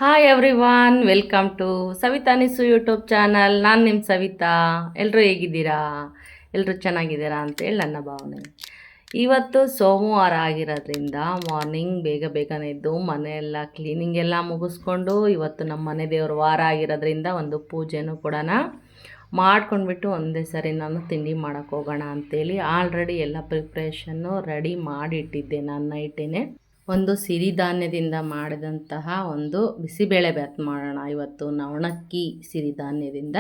Hi everyone, welcome to Savita Nisu YouTube channel. ನಾನು ನಿಮ್ಮ ಸವಿತಾ. ಎಲ್ಲರೂ ಹೇಗಿದ್ದೀರಾ? ಎಲ್ಲರೂ ಚೆನ್ನಾಗಿದ್ದೀರಾ ಅಂತೇಳಿ ನನ್ನ ಭಾವನೆ. ಇವತ್ತು ಸೋಮವಾರ ಆಗಿರೋದ್ರಿಂದ ಮಾರ್ನಿಂಗ್ ಬೇಗ ಬೇಗನೆ ಎದ್ದು ಮನೆಯೆಲ್ಲ ಕ್ಲೀನಿಂಗ್ ಎಲ್ಲ ಮುಗಿಸ್ಕೊಂಡು, ಇವತ್ತು ನಮ್ಮ ಮನೆ ದೇವ್ರ ವಾರ ಆಗಿರೋದ್ರಿಂದ ಒಂದು ಪೂಜೆನೂ ಕೂಡ ಮಾಡ್ಕೊಂಡ್ಬಿಟ್ಟು ಒಂದೇ ಸರಿ ನಾನು ತಿಂಡಿ ಮಾಡೋಕ್ಕೆ ಹೋಗೋಣ ಅಂತೇಳಿ ಆಲ್ರೆಡಿ ಎಲ್ಲ ಪ್ರಿಪ್ರೇಷನ್ನು ರೆಡಿ ಮಾಡಿಟ್ಟಿದ್ದೆ. ನಾನು ನೈಟೇ ಒಂದು ಸಿರಿಧಾನ್ಯದಿಂದ ಮಾಡಿದಂತಹ ಒಂದು ಬಿಸಿಬೇಳೆ ಬಾತ್ ಮಾಡೋಣ. ಇವತ್ತು ನವಣಕ್ಕಿ ಸಿರಿಧಾನ್ಯದಿಂದ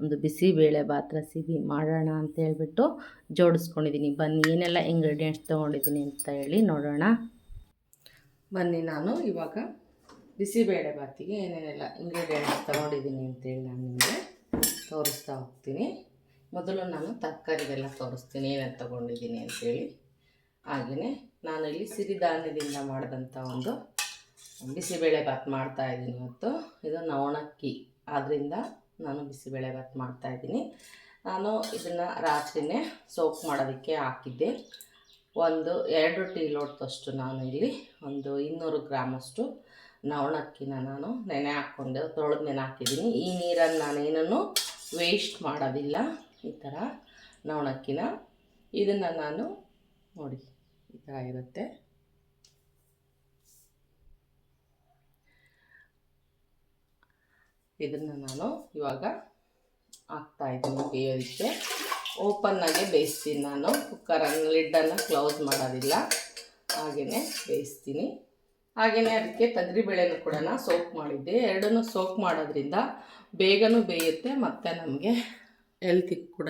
ಒಂದು ಬಿಸಿಬೇಳೆ ಬಾತ್ ರೆಸಿಪಿ ಮಾಡೋಣ ಅಂತ ಹೇಳ್ಬಿಟ್ಟು ಜೋಡಿಸ್ಕೊಂಡಿದ್ದೀನಿ. ಬನ್ನಿ ಏನೆಲ್ಲ ಇಂಗ್ರೀಡಿಯೆಂಟ್ಸ್ ತೊಗೊಂಡಿದ್ದೀನಿ ಅಂತ ಹೇಳಿ ನೋಡೋಣ. ಬನ್ನಿ ನಾನು ಇವಾಗ ಬಿಸಿಬೇಳೆ ಬಾತಿಗೆ ಏನೇನೆಲ್ಲ ಇಂಗ್ರೀಡಿಯೆಂಟ್ಸ್ ತೊಗೊಂಡಿದ್ದೀನಿ ಅಂತೇಳಿ ನಾನು ನಿಮಗೆ ತೋರಿಸ್ತಾ ಹೋಗ್ತೀನಿ. ಮೊದಲು ನಾನು ತರಕಾರಿಗೆಲ್ಲ ತೋರಿಸ್ತೀನಿ ಏನೇನು ತೊಗೊಂಡಿದ್ದೀನಿ ಅಂತೇಳಿ. ಹಾಗೆಯೇ ನಾನು ಇಲ್ಲಿ ಸಿರಿಧಾನ್ಯದಿಂದ ಮಾಡಿದಂಥ ಒಂದು ಬಿಸಿಬೇಳೆ ಬಾತ್ ಮಾಡ್ತಾಯಿದ್ದೀನಿ. ಇವತ್ತು ಇದು ನವಣಕ್ಕಿ ಆದ್ದರಿಂದ ನಾನು ಬಿಸಿಬೇಳೆ ಬಾತ್ ಮಾಡ್ತಾಯಿದ್ದೀನಿ. ನಾನು ಇದನ್ನು ರಾತ್ರಿಯೇ ಸೋಕ್ ಮಾಡೋದಕ್ಕೆ ಹಾಕಿದ್ದೆ. 2 ಟೀ ಲೋಟದಷ್ಟು ನಾನು ಇಲ್ಲಿ ಒಂದು 200 ಗ್ರಾಮಷ್ಟು ನವಣಕ್ಕಿನ ನಾನು ನೆನೆ ಹಾಕ್ಕೊಂಡು ತೊಳೆದು ನೆನೆ ಹಾಕಿದ್ದೀನಿ. ಈ ನೀರನ್ನು ನಾನೇನೂ ವೇಸ್ಟ್ ಮಾಡೋದಿಲ್ಲ. ಈ ಥರ ನವಣಕ್ಕಿನ ಇದನ್ನು ನಾನು ನೋಡಿ ಈ ಥರ ಇರುತ್ತೆ. ಇದನ್ನು ನಾನು ಇವಾಗ ಹಾಕ್ತಾಯಿದ್ದೀನಿ ಬೇಯೋದಕ್ಕೆ. ಓಪನ್ನಾಗೆ ಬೇಯಿಸ್ತೀನಿ ನಾನು. ಕುಕ್ಕರನ್ನು ಲಿಡ್ಡನ್ನು ಕ್ಲೋಸ್ ಮಾಡೋದಿಲ್ಲ, ಹಾಗೆಯೇ ಬೇಯಿಸ್ತೀನಿ. ಹಾಗೆಯೇ ಅದಕ್ಕೆ ತೊಗರಿಬೇಳೆನೂ ಕೂಡ ಸೋಕ್ ಮಾಡಿದ್ದೆ. ಎರಡನ್ನೂ ಸೋಕ್ ಮಾಡೋದ್ರಿಂದ ಬೇಗನೂ ಬೇಯುತ್ತೆ ಮತ್ತು ನಮಗೆ ಹೆಲ್ತಿಗೆ ಕೂಡ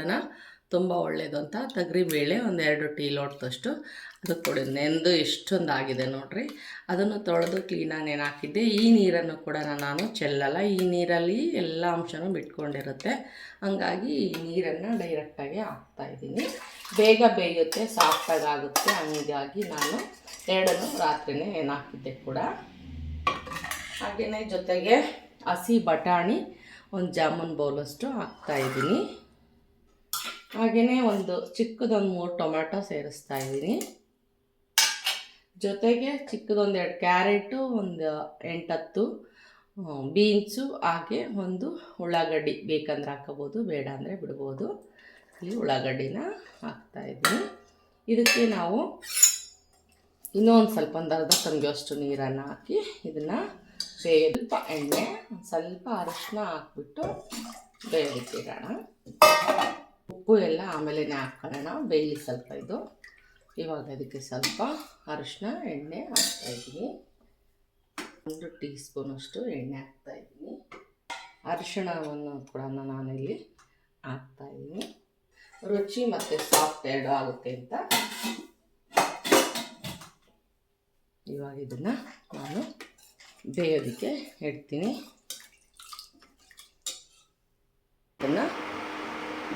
ತುಂಬ ಒಳ್ಳೆಯದು ಅಂತ ತೊಗರಿಬೇಳೆ 2 ಟೀ ಲೋಟದಷ್ಟು ಅದು ಕೊಡಿ ನೆಂದು ಎಷ್ಟೊಂದು ಆಗಿದೆ ನೋಡಿರಿ. ಅದನ್ನು ತೊಳೆದು ಕ್ಲೀನಾಗಿ ನೆನೆ ಹಾಕಿದ್ದೆ. ಈ ನೀರನ್ನು ಕೂಡ ನಾನು ಚೆಲ್ಲಲ್ಲ. ಈ ನೀರಲ್ಲಿ ಎಲ್ಲ ಅಂಶನೂ ಬಿಟ್ಕೊಂಡಿರುತ್ತೆ. ಹಂಗಾಗಿ ಈ ನೀರನ್ನು ಡೈರೆಕ್ಟಾಗಿ ಹಾಕ್ತಾಯಿದ್ದೀನಿ. ಬೇಗ ಬೇಯುತ್ತೆ, ಸಾಫ್ಟಾಗಿ ಆಗುತ್ತೆ. ಹಂಗಾಗಿ ನಾನು ಎರಡನ್ನೂ ರಾತ್ರಿಯೇ ನೆನೆ ಹಾಕಿದ್ದೆ ಕೂಡ. ಹಾಗೆಯೇ ಜೊತೆಗೆ ಹಸಿ ಬಟಾಣಿ ಒಂದು ಜಾಮೂನ್ ಬೌಲಷ್ಟು ಹಾಕ್ತಾಯಿದ್ದೀನಿ. ಹಾಗೆಯೇ ಒಂದು ಚಿಕ್ಕದೊಂದು 3 ಟೊಮ್ಯಾಟೊ ಸೇರಿಸ್ತಾ ಇದ್ದೀನಿ. ಜೊತೆಗೆ ಚಿಕ್ಕದೊಂದು 2 ಕ್ಯಾರೆಟು, ಒಂದು 8-10 ಬೀನ್ಸು, ಹಾಗೆ ಒಂದು ಉಳ್ಳಾಗಡ್ಡಿ ಬೇಕಂದ್ರೆ ಹಾಕೋಬೋದು, ಬೇಡ ಅಂದರೆ ಬಿಡ್ಬೋದು. ಇಲ್ಲಿ ಉಳ್ಳಾಗಡ್ಡಿನ ಹಾಕ್ತಾಯಿದ್ದೀನಿ. ಇದಕ್ಕೆ ನಾವು ಇನ್ನೊಂದು ಸ್ವಲ್ಪ ಒಂದು ಅರ್ಧ ತಂಬಿಯಷ್ಟು ನೀರನ್ನು ಹಾಕಿ ಇದನ್ನು ಸ್ವಲ್ಪ ಎಣ್ಣೆ, ಸ್ವಲ್ಪ ಅರಿಶಿನ ಹಾಕ್ಬಿಟ್ಟು ಬೇಯೋದಕ್ಕಿಡೋಣ. ಉಪ್ಪು ಎಲ್ಲ ಆಮೇಲೆ ಹಾಕ್ಕೊಳ್ಳೋಣ, ಬೇಯಲಿ ಸ್ವಲ್ಪ ಇದು. ಇವಾಗ ಅದಕ್ಕೆ ಸ್ವಲ್ಪ ಅರಿಶಿನ, ಎಣ್ಣೆ ಹಾಕ್ತಾಯಿದ್ದೀನಿ. 1 ಟೀ ಸ್ಪೂನಷ್ಟು ಎಣ್ಣೆ ಹಾಕ್ತಾಯಿದ್ದೀನಿ. ಅರಿಶಿಣವನ್ನು ಕೂಡ ನಾನಿಲ್ಲಿ ಹಾಕ್ತಾಯಿದ್ದೀನಿ. ರುಚಿ ಮತ್ತು ಸಾಫ್ಟ್ ಎರಡು ಆಗುತ್ತೆ ಅಂತ. ಇವಾಗ ಇದನ್ನು ನಾನು ಬೇಯೋದಕ್ಕೆ ಇಡ್ತೀನಿ. ಇದನ್ನು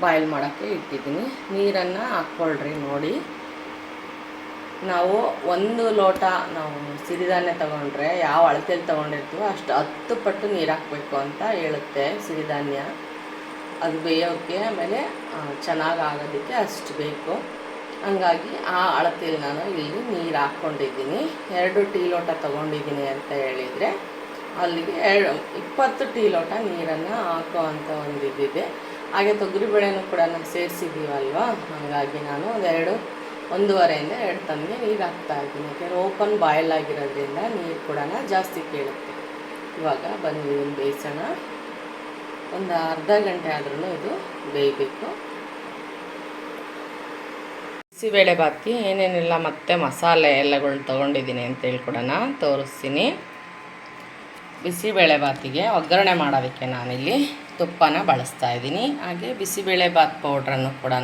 ಬಾಯ್ಲ್ ಮಾಡೋಕ್ಕೆ ಇಟ್ಟಿದ್ದೀನಿ. ನೀರನ್ನು ಹಾಕ್ಕೊಳ್ರಿ. ನೋಡಿ, ನಾವು 1 ಲೋಟ ನಾವು ಸಿರಿಧಾನ್ಯ ತೊಗೊಂಡ್ರೆ ಯಾವ ಅಳತೆಯಲ್ಲಿ ತೊಗೊಂಡಿರ್ತೀವೋ ಅಷ್ಟು 10 ಪಟ್ಟು ನೀರು ಹಾಕಬೇಕು ಅಂತ ಹೇಳುತ್ತೆ ಸಿರಿಧಾನ್ಯ. ಅದು ಬೇಯೋಕ್ಕೆ ಆಮೇಲೆ ಚೆನ್ನಾಗಿ ಆಗೋದಕ್ಕೆ ಅಷ್ಟು ಬೇಕು. ಹಂಗಾಗಿ ಆ ಅಳತೆಯಲ್ಲಿ ನಾನು ಇಲ್ಲಿ ನೀರು ಹಾಕ್ಕೊಂಡಿದ್ದೀನಿ. 2 ಟೀ ಲೋಟ ತೊಗೊಂಡಿದ್ದೀನಿ ಅಂತ ಹೇಳಿದರೆ ಅಲ್ಲಿಗೆ 20 ಟೀ ಲೋಟ ನೀರನ್ನು ಹಾಕೋ ಅಂಥ ಒಂದು ಇದಿದೆ. ಹಾಗೆ ತೊಗರಿಬೇಳೆನೂ ಕೂಡ ಸೇರಿಸಿದ್ದೀವಲ್ವ, ಹಾಗಾಗಿ ನಾನು 1.5ಇಂದ 2 ತಂಬಿಗೆ ನೀರು ಹಾಕ್ತಾಯಿದ್ದೀನಿ. ಯಾಕೆಂದರೆ ಓಪನ್ ಬಾಯ್ಲ್ ಆಗಿರೋದ್ರಿಂದ ನೀರು ಕೂಡ ಜಾಸ್ತಿ ಕೇಳುತ್ತೆ. ಇವಾಗ ಬನ್ನಿ ಇದನ್ನು ಬೇಯಿಸೋಣ. ಒಂದು ಅರ್ಧ ಗಂಟೆ ಆದ್ರೂ ಇದು ಬೇಯಬೇಕು. ಬಿಸಿಬೇಳೆ ಬಾತ್ಗೆ ಏನೇನೆಲ್ಲ ಮತ್ತು ಮಸಾಲೆ ಎಲ್ಲಗಳನ್ನ ತೊಗೊಂಡಿದ್ದೀನಿ ಅಂತೇಳಿ ಕೂಡ ತೋರಿಸ್ತೀನಿ. ಬಿಸಿಬೇಳೆ ಬಾತಿಗೆ ಒಗ್ಗರಣೆ ಮಾಡೋದಕ್ಕೆ ನಾನಿಲ್ಲಿ ತುಪ್ಪನ ಬಳಸ್ತಾಯಿದ್ದೀನಿ. ಹಾಗೆ ಬಿಸಿಬೇಳೆ ಬಾತ್ ಪೌಡ್ರನ್ನು ಕೂಡ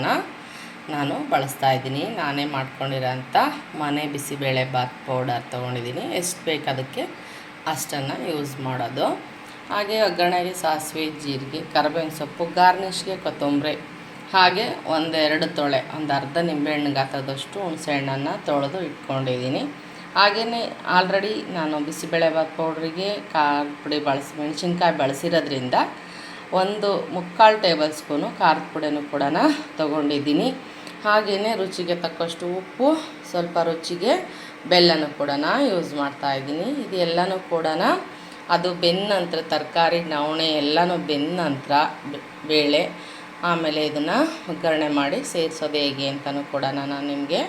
ನಾನು ಬಳಸ್ತಾಯಿದ್ದೀನಿ. ನಾನೇ ಮಾಡ್ಕೊಂಡಿರೋಂಥ ಮನೆ ಬಿಸಿಬೇಳೆ ಬಾತ್ ಪೌಡರ್ ತೊಗೊಂಡಿದ್ದೀನಿ. ಎಷ್ಟು ಬೇಕು ಅದಕ್ಕೆ ಅಷ್ಟನ್ನು ಯೂಸ್ ಮಾಡೋದು. ಹಾಗೆ ಒಗ್ಗರಣೆಗೆ ಸಾಸಿವೆ, ಜೀರಿಗೆ, ಕರಿಬೇವಿನ ಸೊಪ್ಪು, ಗಾರ್ನಿಷ್ಗೆ ಕೊತ್ತಂಬರಿ, ಹಾಗೆ 1-2 ತೊಳೆ, ಒಂದು ಅರ್ಧ ನಿಂಬೆಹಣ್ಣು ಗಾತ್ರದಷ್ಟು ಹುಣಸೆಹಣ್ಣನ್ನು ತೊಳೆದು ಇಟ್ಕೊಂಡಿದ್ದೀನಿ. ಹಾಗೆಯೇ ಆಲ್ರೆಡಿ ನಾನು ಬಿಸಿಬೇಳೆ ಬಾತ್ ಪೌಡ್ರಿಗೆ ಖಾರದ ಪುಡಿ ಮೆಣಸಿನ್ಕಾಯಿ ಬಳಸಿರೋದ್ರಿಂದ 1/4 ಟೇಬಲ್ ಸ್ಪೂನು ಖಾರದ ಪುಡಿನೂ ಕೂಡ ತೊಗೊಂಡಿದ್ದೀನಿ. ಹಾಗೆಯೇ ರುಚಿಗೆ ತಕ್ಕಷ್ಟು ಉಪ್ಪು, ಸ್ವಲ್ಪ ರುಚಿಗೆ ಬೆಲ್ಲನೂ ಕೂಡ ಯೂಸ್ ಮಾಡ್ತಾಯಿದ್ದೀನಿ. ಇದೆಲ್ಲನೂ ಕೂಡ ಅದು ಬೆಂದ ನಂತರ ತರಕಾರಿ ನವಣೆ ಎಲ್ಲನೂ ಬೆಂದ ನಂತರ ಬೇಳೆ ಆಮೇಲೆ ಇದನ್ನು ಒಗ್ಗರಣೆ ಮಾಡಿ ಸೇರಿಸೋದು ಹೇಗೆ ಅಂತಲೂ ಕೂಡ ನಾನು ನಿಮಗೆ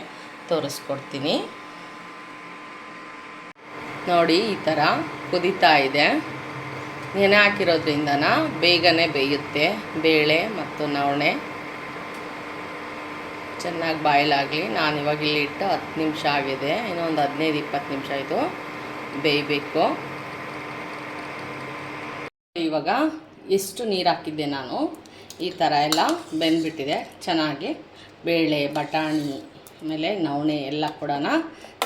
ತೋರಿಸ್ಕೊಡ್ತೀನಿ ನೋಡಿ. ಈ ಥರ ಕುದೀತಾ ಇದೆ. ನೆನೆ ಹಾಕಿರೋದ್ರಿಂದ ಬೇಗನೆ ಬೇಯುತ್ತೆ. ಬೇಳೆ ಮತ್ತು ನವಣೆ ಚೆನ್ನಾಗಿ ಬಾಯ್ಲಾಗಲಿ. ನಾನು ಇವಾಗ ಇಲ್ಲಿ ಇಟ್ಟು 10 ನಿಮಿಷ ಆಗಿದೆ. ಇನ್ನೊಂದು 15-20 ನಿಮಿಷ ಇದು ಬೇಯಬೇಕು. ಇವಾಗ ಎಷ್ಟು ನೀರು ಹಾಕಿದ್ದೆ ನಾನು, ಈ ಥರ ಎಲ್ಲ ಬೆಂದ್ಬಿಟ್ಟಿದೆ ಚೆನ್ನಾಗಿ. ಬೇಳೆ ಬಟಾಣಿ ಆಮೇಲೆ ನವಣೆ ಎಲ್ಲ ಕೂಡ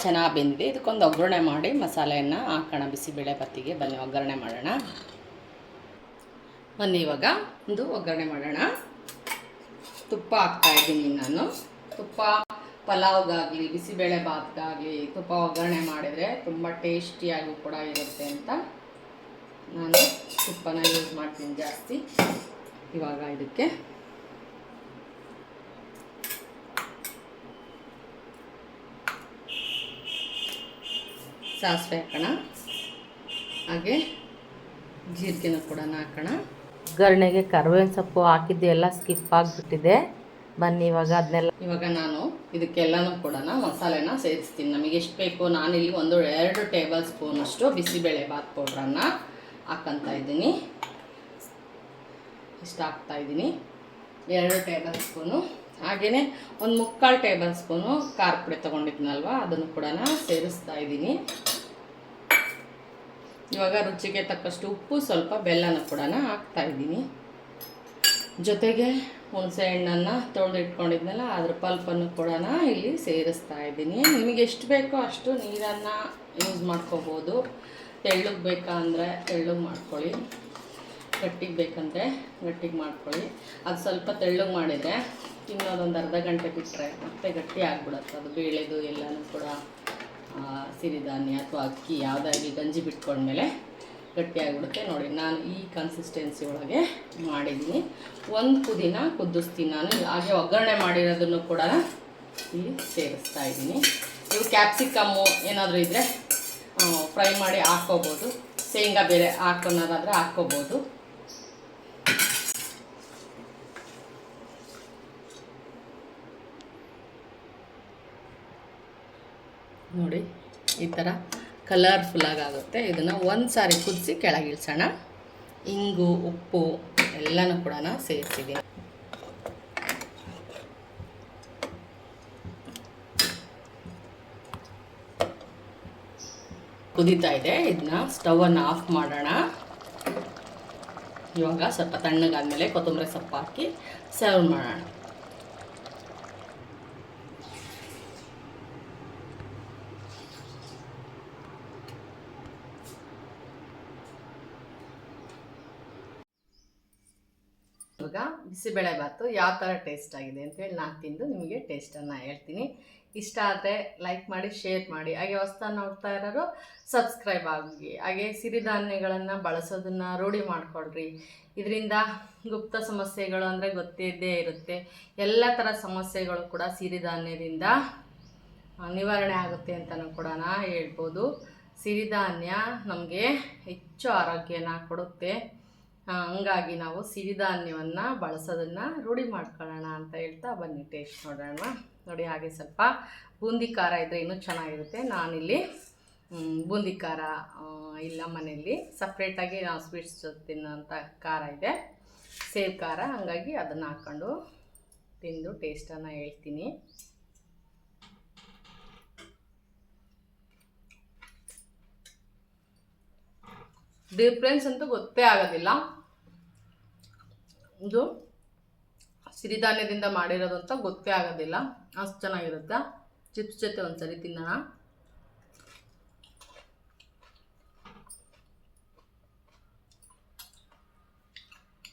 ಚೆನ್ನಾಗಿ ಬೆಂದಿದೆ. ಇದಕ್ಕೊಂದು ಒಗ್ಗರಣೆ ಮಾಡಿ ಮಸಾಲೆಯನ್ನು ಹಾಕೋಣ. ಬಿಸಿಬೇಳೆ ಬಾತಿಗೆ ಬನ್ನಿ ಒಗ್ಗರಣೆ ಮಾಡೋಣ. ಬನ್ನಿ ಇವಾಗ ಒಂದು ಒಗ್ಗರಣೆ ಮಾಡೋಣ. ತುಪ್ಪ ಹಾಕ್ತಾಯಿದ್ದೀನಿ ನಾನು. ತುಪ್ಪ ಪಲಾವ್ಗಾಗಲಿ ಬಿಸಿಬೇಳೆ ಬಾತ್ಗಾಗಲಿ ತುಪ್ಪ ಒಗ್ಗರಣೆ ಮಾಡಿದರೆ ತುಂಬ ಟೇಸ್ಟಿಯಾಗೂ ಕೂಡ ಇರುತ್ತೆ ಅಂತ ನಾನು ತುಪ್ಪನ ಯೂಸ್ ಮಾಡ್ತೀನಿ ಜಾಸ್ತಿ. ಇವಾಗ ಇದಕ್ಕೆ ಸಾಸಿವೆ ಹಾಕೋಣ, ಹಾಗೆ ಜೀರಿಗೆನೂ ಕೂಡ ಹಾಕೋಣ. ಒಗ್ಗರಣೆಗೆ ಕರಿಬೇವಿನ ಸೊಪ್ಪು ಹಾಕಿದ್ದು ಎಲ್ಲ ಸ್ಕಿಪ್ ಆಗಿಬಿಟ್ಟಿದೆ. ಬನ್ನಿ ಇವಾಗ ಇವಾಗ ನಾನು ಇದಕ್ಕೆಲ್ಲನೂ ಕೂಡ ಮಸಾಲೆನ ಸೇರಿಸ್ತೀನಿ. ನಮಗೆ ಎಷ್ಟು ಬೇಕು, ನಾನಿಲ್ಲಿ 1-2 ಟೇಬಲ್ ಸ್ಪೂನಷ್ಟು ಬಿಸಿಬೇಳೆ ಬಾತ್ ಪೌಡ್ರನ್ನು ಹಾಕ್ಕೊತಾ ಇದ್ದೀನಿ. ಇಷ್ಟು ಹಾಕ್ತಾಯಿದ್ದೀನಿ, 2 ಟೇಬಲ್ ಸ್ಪೂನು. ಹಾಗೆಯೇ 1/4 ಟೇಬಲ್ ಸ್ಪೂನು ಖಾರ ಪುಡಿ ತೊಗೊಂಡಿದ್ನಲ್ವ ಅದನ್ನು ಕೂಡ ಸೇರಿಸ್ತಾ ಇದ್ದೀನಿ. ಇವಾಗ ರುಚಿಗೆ ತಕ್ಕಷ್ಟು ಉಪ್ಪು, ಸ್ವಲ್ಪ ಬೆಲ್ಲನ ಕೂಡ ಹಾಕ್ತಾಯಿದ್ದೀನಿ. ಜೊತೆಗೆ ಹುಣಸೆ ಹಣ್ಣನ್ನು ತೊಳೆದು ಇಟ್ಕೊಂಡಿದ್ನಲ್ಲ ಅದ್ರ ಪಲ್ಪನ್ನು ಕೂಡ ಇಲ್ಲಿ ಸೇರಿಸ್ತಾ ಇದ್ದೀನಿ. ನಿಮಗೆ ಎಷ್ಟು ಬೇಕೋ ಅಷ್ಟು ನೀರನ್ನು ಯೂಸ್ ಮಾಡ್ಕೋಬೋದು. ತೆಳ್ಳಗೆ ಬೇಕಾ ಅಂದರೆ ತೆಳ್ಳಗೆ ಮಾಡ್ಕೊಳ್ಳಿ, ಗಟ್ಟಿಗೆ ಬೇಕಂದರೆ ಗಟ್ಟಿಗೆ ಮಾಡ್ಕೊಳ್ಳಿ. ಅದು ಸ್ವಲ್ಪ ತೆಳ್ಳಗೆ ಮಾಡಿದರೆ ತಿನ್ನೋದೊಂದು ಅರ್ಧ ಗಂಟೆ ಬಿಟ್ಟರೆ ಮತ್ತೆ ಗಟ್ಟಿ ಆಗಿಬಿಡುತ್ತೆ. ಅದು ಬೇಳೆದು ಎಲ್ಲನೂ ಕೂಡ ಸಿರಿಧಾನ್ಯ ಅಥವಾ ಅಕ್ಕಿ ಯಾವುದಾಗಿ ಗಂಜಿ ಬಿಟ್ಕೊಂಡ್ಮೇಲೆ ಗಟ್ಟಿಯಾಗಿಬಿಡುತ್ತೆ. ನೋಡಿ ನಾನು ಈ ಕನ್ಸಿಸ್ಟೆನ್ಸಿ ಒಳಗೆ ಮಾಡಿದ್ದೀನಿ. 1 ಕುದಿನ ಕುದಿಸ್ತೀನಿ ನಾನು. ಹಾಗೆ ಒಗ್ಗರಣೆ ಮಾಡಿರೋದನ್ನು ಕೂಡ ಇಲ್ಲಿ ಸೇರಿಸ್ತಾ ಇದ್ದೀನಿ. ನೀವು ಕ್ಯಾಪ್ಸಿಕಮ್ಮು ಏನಾದರೂ ಇದ್ದರೆ ಫ್ರೈ ಮಾಡಿ ಹಾಕ್ಕೋಬೋದು. ಶೇಂಗಾ ಬೇರೆ ಹಾಕೋಣೋದಾದರೆ ಹಾಕ್ಕೋಬೋದು. ನೋಡಿ ಈ ಥರ ಕಲರ್ಫುಲ್ಲಾಗಿ ಆಗುತ್ತೆ. ಇದನ್ನು ಒಂದು ಸಾರಿ ಕುದಿಸಿ ಕೆಳಗಿಳಿಸೋಣ. ಇಂಗು, ಉಪ್ಪು ಎಲ್ಲನೂ ಕೂಡ ಸೇರಿಸಿದ್ದೀನಿ. ಕುದೀತಾ ಇದೆ. ಇದನ್ನ ಸ್ಟವನ್ನು ಆಫ್ ಮಾಡೋಣ. ಇವಾಗ ಸ್ವಲ್ಪ ತಣ್ಣಗಾದ್ಮೇಲೆ ಕೊತ್ತಂಬರಿ ಸೊಪ್ಪು ಹಾಕಿ ಸರ್ವ್ ಮಾಡೋಣ. ಇವಾಗ ಬಿಸಿಬೇಳೆ ಬಾತು ಯಾವ ಥರ ಟೇಸ್ಟ್ ಆಗಿದೆ ಅಂತೇಳಿ ನಾನು ತಿಂದು ನಿಮಗೆ ಟೇಸ್ಟನ್ನು ಹೇಳ್ತೀನಿ. ಇಷ್ಟ ಆದರೆ ಲೈಕ್ ಮಾಡಿ, ಶೇರ್ ಮಾಡಿ. ಹಾಗೆ ಹೊಸ್ದಾಗಿ ನೋಡ್ತಾ ಇರೋರು ಸಬ್ಸ್ಕ್ರೈಬ್ ಆಗಿ. ಹಾಗೆ ಸಿರಿಧಾನ್ಯಗಳನ್ನು ಬಳಸೋದನ್ನು ರೂಢಿ ಮಾಡಿಕೊಡ್ರಿ. ಇದರಿಂದ ಗುಪ್ತ ಸಮಸ್ಯೆಗಳು ಅಂದರೆ ಗೊತ್ತಿದ್ದೇ ಇರುತ್ತೆ. ಎಲ್ಲ ಥರ ಸಮಸ್ಯೆಗಳು ಕೂಡ ಸಿರಿಧಾನ್ಯದಿಂದ ನಿವಾರಣೆ ಆಗುತ್ತೆ ಅಂತಲೂ ಕೂಡ ಹೇಳ್ಬೋದು. ಸಿರಿಧಾನ್ಯ ನಮಗೆ ಹೆಚ್ಚು ಆರೋಗ್ಯನ ಕೊಡುತ್ತೆ. ಹಂಗಾಗಿ ನಾವು ಸಿರಿಧಾನ್ಯವನ್ನು ಬಳಸೋದನ್ನು ರೂಢಿ ಮಾಡ್ಕೊಳ್ಳೋಣ ಅಂತ ಹೇಳ್ತಾ ಬನ್ನಿ ಟೇಸ್ಟ್ ನೋಡೋಣ. ನೋಡಿ, ಹಾಗೆ ಸ್ವಲ್ಪ ಬೂಂದಿ ಖಾರ ಇದ್ದರೆ ಇನ್ನೂ ಚೆನ್ನಾಗಿರುತ್ತೆ. ನಾನಿಲ್ಲಿ ಬೂಂದಿ ಖಾರ ಇಲ್ಲ, ಮನೆಯಲ್ಲಿ ಸಪ್ರೇಟಾಗಿ ನಾವು ಸ್ವೀಟ್ಸ್ ತಿನ್ನೋಂಥ ಖಾರ ಇದೆ, ಸೇಬ್ ಖಾರ. ಹಂಗಾಗಿ ಅದನ್ನು ಹಾಕ್ಕೊಂಡು ತಿಂದು ಟೇಸ್ಟನ್ನು ಹೇಳ್ತೀನಿ. ಡಿಫ್ರೆನ್ಸ್ ಅಂತೂ ಗೊತ್ತೇ ಆಗೋದಿಲ್ಲ. ಇದು ಸಿರಿಧಾನ್ಯದಿಂದ ಮಾಡಿರೋದು ಅಂತ ಗೊತ್ತೇ ಆಗೋದಿಲ್ಲ, ಅಷ್ಟು ಚೆನ್ನಾಗಿರುತ್ತೆ. ಚಿಪ್ಸ್ ಜೊತೆ ಒಂದ್ಸರಿ ತಿನ್ನೋಣ.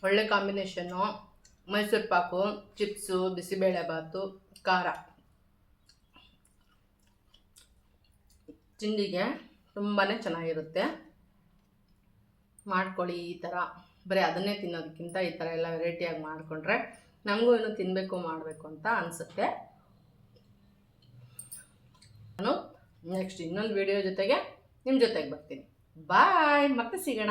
ಒಳ್ಳೆ ಕಾಂಬಿನೇಷನ್ನು. ಮೈಸೂರು ಪಾಕು, ಚಿಪ್ಸು, ಬಿಸಿಬೇಳೆ ಬಾತು, ಖಾರ ತಿಂಡಿಗೆ ತುಂಬಾ ಚೆನ್ನಾಗಿರುತ್ತೆ. ಮಾಡ್ಕೊಳ್ಳಿ ಈ ಥರ. ಬರೀ ಅದನ್ನೇ ತಿನ್ನೋದಕ್ಕಿಂತ ಈ ಥರ ಎಲ್ಲ ವೆರೈಟಿಯಾಗಿ ಮಾಡಿಕೊಂಡ್ರೆ ನನಗೂ ಇನ್ನೂ ತಿನ್ನಬೇಕು ಮಾಡಬೇಕು ಅಂತ ಅನಿಸುತ್ತೆ. ನಾನು ನೆಕ್ಸ್ಟ್ ಇನ್ನೊಂದು ವಿಡಿಯೋ ಜೊತೆಗೆ ನಿಮ್ಮ ಜೊತೆಗೆ ಬರ್ತೀನಿ. ಬಾಯ್, ಮತ್ತೆ ಸಿಗೋಣ.